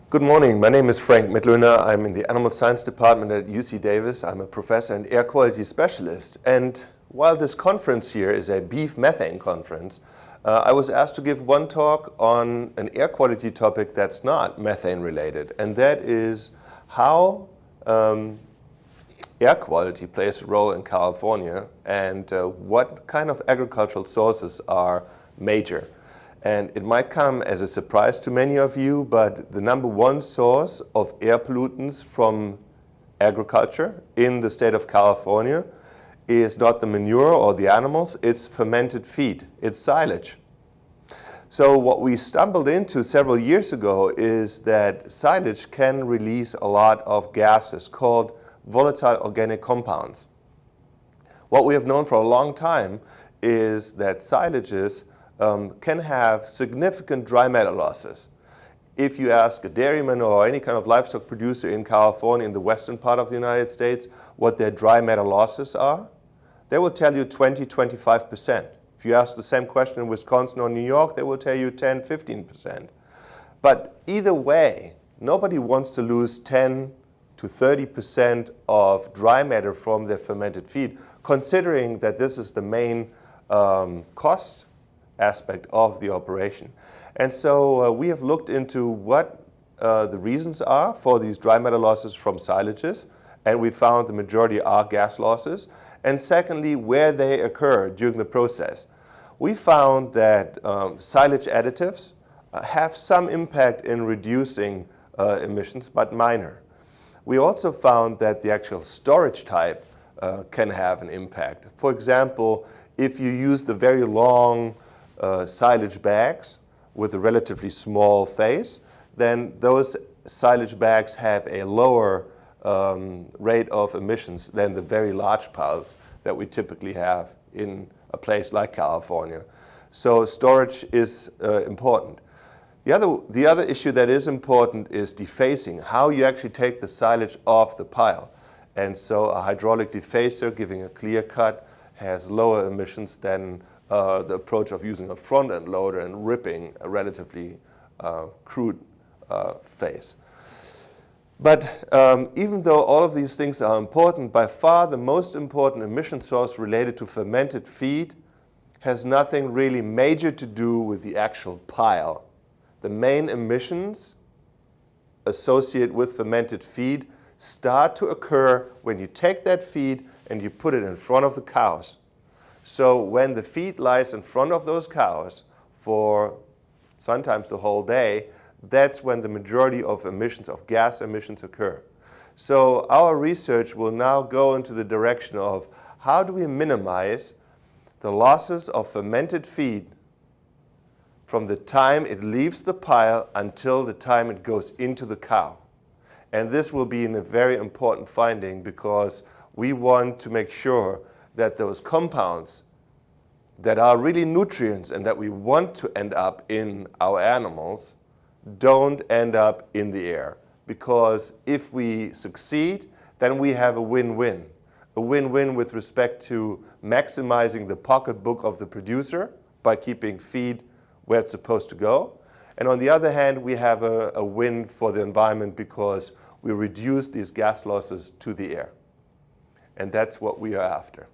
Good morning. My name is Frank Mitloehner. I'm in the Animal Science Department at UC Davis. I'm a professor and air quality specialist. And while this conference here is a beef methane conference, I was asked to give one talk on an air quality topic that's not methane related, and that is how air quality plays a role in California and what kind of agricultural sources are major. And it might come as a surprise to many of you, but the number one source of air pollutants from agriculture in the state of California is not the manure or the animals, it's fermented feed, it's silage. So what we stumbled into several years ago is that silage can release a lot of gases called volatile organic compounds. What we have known for a long time is that silages can have significant dry matter losses. If you ask a dairyman or any kind of livestock producer in California, in the western part of the United States, what their dry matter losses are, they will tell you 20–25%. If you ask the same question in Wisconsin or New York, they will tell you 10–15%. But either way, nobody wants to lose 10–30% of dry matter from their fermented feed, considering that this is the main cost aspect of the operation. And so we have looked into what the reasons are for these dry matter losses from silages, and we found the majority are gas losses. And secondly, where they occur during the process. We found that silage additives have some impact in reducing emissions, but minor. We also found that the actual storage type can have an impact. For example, if you use the very long silage bags with a relatively small face, then those silage bags have a lower rate of emissions than the very large piles that we typically have in a place like California. So storage is important. The other issue that is important is defacing, how you actually take the silage off the pile. And so a hydraulic defacer giving a clear cut has lower emissions than the approach of using a front-end loader and ripping a relatively crude face. But even though all of these things are important, by far the most important emission source related to fermented feed has nothing really major to do with the actual pile. The main emissions associated with fermented feed start to occur when you take that feed and you put it in front of the cows. So when the feed lies in front of those cows for sometimes the whole day, that's when the majority of emissions, of gas emissions, occur. So our research will now go into the direction of how do we minimize the losses of fermented feed from the time it leaves the pile until the time it goes into the cow. And this will be a very important finding because we want to make sure that those compounds that are really nutrients and that we want to end up in our animals don't end up in the air. Because if we succeed, then we have a win-win. A win-win with respect to maximizing the pocketbook of the producer by keeping feed where it's supposed to go. And on the other hand, we have a win for the environment because we reduce these gas losses to the air. And that's what we are after.